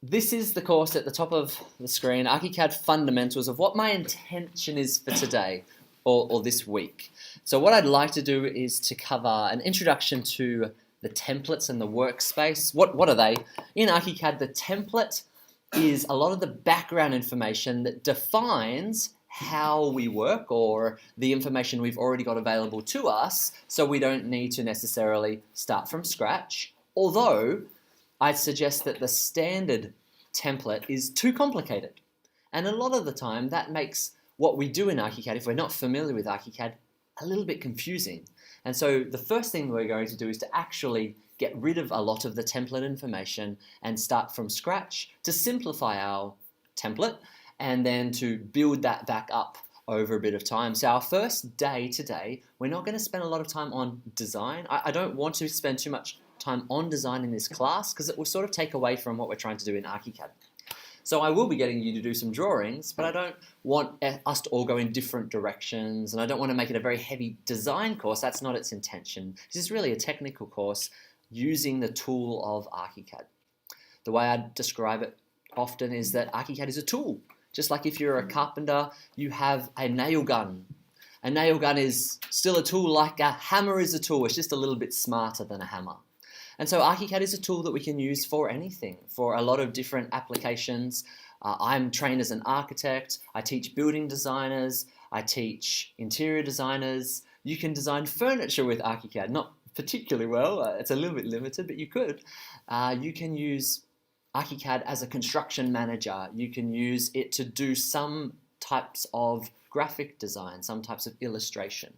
This is the course at the top of the screen, ArchiCAD Fundamentals, of what my intention is for today or this week. So what I'd like to do is to cover an introduction to the templates and the workspace. What are they? In ArchiCAD, the template is a lot of the background information that defines how we work, or the information we've already got available to us, so we don't need to necessarily start from scratch. Although I'd suggest that the standard template is too complicated. And a lot of the time that makes what we do in ArchiCAD, if we're not familiar with ArchiCAD, a little bit confusing. And so the first thing we're going to do is to actually get rid of a lot of the template information and start from scratch to simplify our template and then to build that back up over a bit of time. So our first day today, we're not going to spend a lot of time on design. I don't want to spend too much time on design in this class because it will sort of take away from what we're trying to do in ArchiCAD. So I will be getting you to do some drawings, but I don't want us to all go in different directions, and I don't want to make it a very heavy design course. That's not its intention. This is really a technical course using the tool of ArchiCAD. The way I describe it often is that ArchiCAD is a tool. Just like if you're a carpenter, you have a nail gun. A nail gun is still a tool like a hammer is a tool. It's just a little bit smarter than a hammer. And so ArchiCAD is a tool that we can use for anything, for a lot of different applications. I'm trained as an architect. I teach building designers. I teach interior designers. You can design furniture with ArchiCAD. Not particularly well. It's a little bit limited, but you could. You can use ArchiCAD as a construction manager. You can use it to do some types of graphic design, some types of illustration.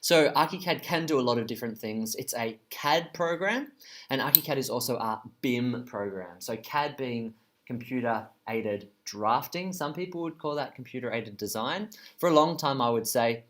So ArchiCAD can do a lot of different things. It's a CAD program, and ArchiCAD is also a BIM program. So CAD being computer-aided drafting. Some people would call that computer-aided design. For a long time I would say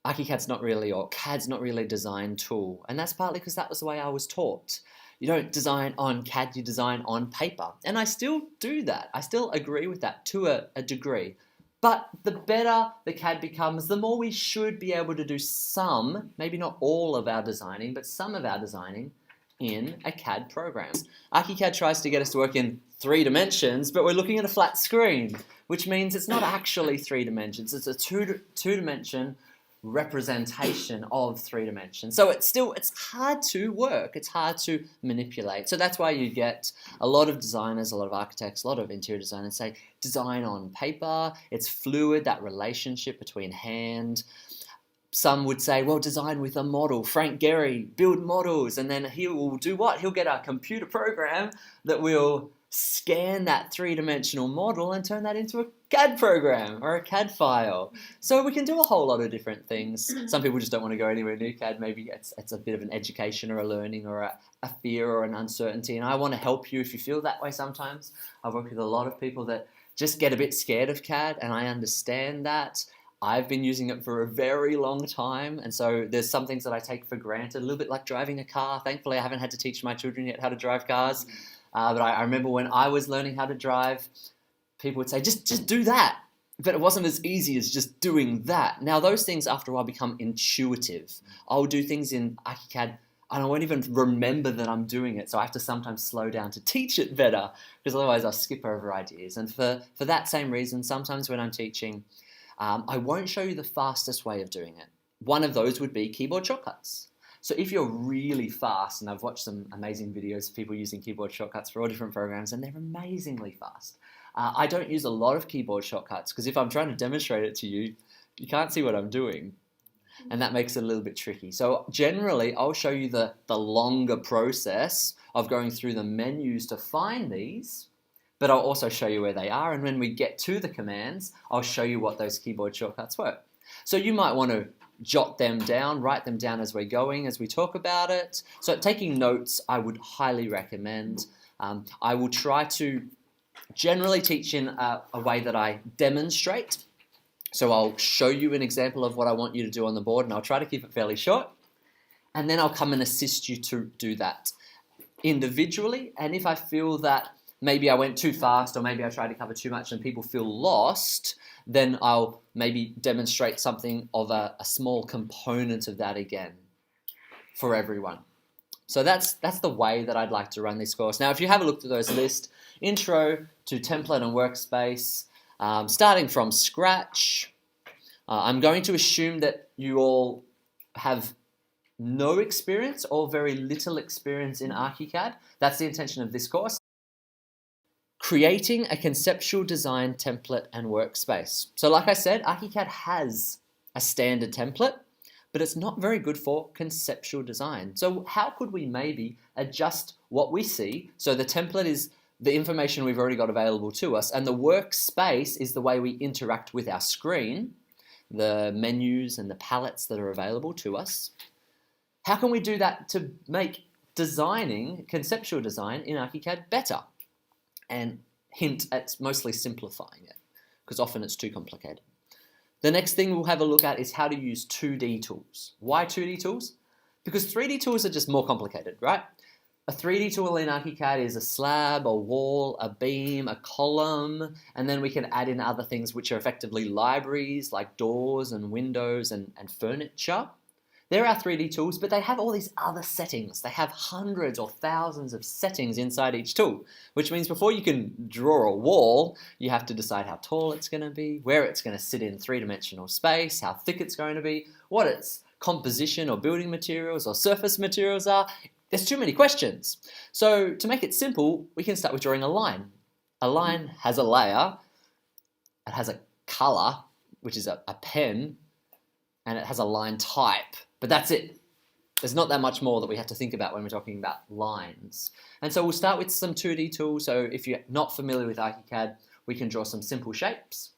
ArchiCAD's not really, or CAD's not really a design tool. And that's partly because that was the way I was taught. You don't design on CAD, you design on paper. And I still do that. I still agree with that to a degree. But the better the CAD becomes, the more we should be able to do some, maybe not all of our designing, but some of our designing in a CAD program. ArchiCAD tries to get us to work in 3 dimensions, but we're looking at a flat screen, which means it's not actually 3 dimensions. It's a two-dimension representation of 3 dimensions. So it's hard to work. It's hard to manipulate. So that's why you get a lot of designers, a lot of architects, a lot of interior designers say design on paper. It's fluid, that relationship between hand. Some would say, well, design with a model. Frank Gehry, build models, and then he will do what? He'll get a computer program that will scan that 3-dimensional model and turn that into a CAD program or a CAD file. So we can do a whole lot of different things. Some people just don't want to go anywhere near CAD. Maybe it's a bit of an education or a learning or a fear or an uncertainty. And I want to help you if you feel that way sometimes. I've worked with a lot of people that just get a bit scared of CAD, and I understand that. I've been using it for a very long time, and so there's some things that I take for granted, a little bit like driving a car. Thankfully, I haven't had to teach my children yet how to drive cars. But I remember when I was learning how to drive, people would say, just do that. But it wasn't as easy as just doing that. Now, those things after a while become intuitive. I'll do things in ArchiCAD and I won't even remember that I'm doing it. So I have to sometimes slow down to teach it better, because otherwise I'll skip over ideas. And for that same reason, sometimes when I'm teaching, I won't show you the fastest way of doing it. One of those would be keyboard shortcuts. So if you're really fast, and I've watched some amazing videos of people using keyboard shortcuts for all different programs, and they're amazingly fast. I don't use a lot of keyboard shortcuts, because if I'm trying to demonstrate it to you, you can't see what I'm doing. And that makes it a little bit tricky. So generally, I'll show you the longer process of going through the menus to find these, but I'll also show you where they are. And when we get to the commands, I'll show you what those keyboard shortcuts were. So you might want to jot them down, write them down as we're going, as we talk about it. So taking notes, I would highly recommend. I will try to generally teach in a way that I demonstrate. So I'll show you an example of what I want you to do on the board, and I'll try to keep it fairly short. And then I'll come and assist you to do that individually. And if I feel that maybe I went too fast, or maybe I tried to cover too much and people feel lost, then I'll maybe demonstrate something of a small component of that again for everyone. So that's the way that I'd like to run this course. Now, if you have a look at those lists, intro to template and workspace, starting from scratch, I'm going to assume that you all have no experience or very little experience in ArchiCAD. That's the intention of this course. Creating a conceptual design template and workspace. So like I said, ArchiCAD has a standard template, but it's not very good for conceptual design. So how could we maybe adjust what we see? So the template is the information we've already got available to us, and the workspace is the way we interact with our screen, the menus and the palettes that are available to us. How can we do that to make designing, conceptual design in ArchiCAD better? And hint at mostly simplifying it, because often it's too complicated. The next thing we'll have a look at is how to use 2D tools. Why 2D tools? Because 3D tools are just more complicated, right? A 3D tool in ArchiCAD is a slab, a wall, a beam, a column, and then we can add in other things which are effectively libraries like doors and windows and furniture. There are 3D tools, but they have all these other settings. They have hundreds or thousands of settings inside each tool, which means before you can draw a wall, you have to decide how tall it's going to be, where it's going to sit in three-dimensional space, how thick it's going to be, what its composition or building materials or surface materials are. There's too many questions. So to make it simple, we can start with drawing a line. A line has a layer, it has a color, which is a pen, and it has a line type. But that's it. There's not that much more that we have to think about when we're talking about lines. And so we'll start with some 2D tools. So if you're not familiar with ArchiCAD, we can draw some simple shapes.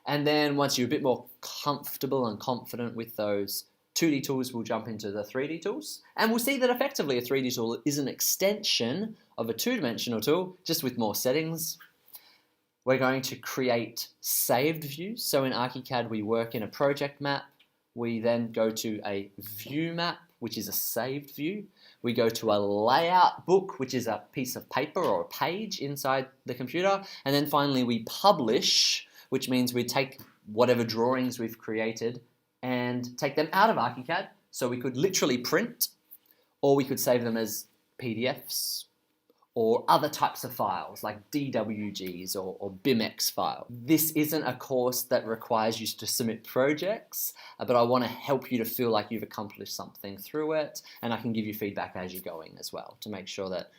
And then once you're a bit more comfortable and confident with those 2D tools, we'll jump into the 3D tools. And we'll see that effectively a 3D tool is an extension of a two-dimensional tool, just with more settings. We're going to create saved views. So in ArchiCAD, we work in a project map. We then go to a view map, which is a saved view. We go to a layout book, which is a piece of paper or a page inside the computer. And then finally we publish, which means we take whatever drawings we've created and take them out of ArchiCAD. So we could literally print, or we could save them as PDFs, or other types of files like DWGs or BIMX file. This isn't a course that requires you to submit projects, but I want to help you to feel like you've accomplished something through it, and I can give you feedback as you're going as well to make sure that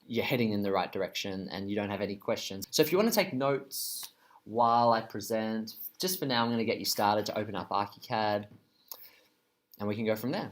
you're heading in the right direction and you don't have any questions. So if you want to take notes while I present, just for now I'm going to get you started to open up ArchiCAD, and we can go from there.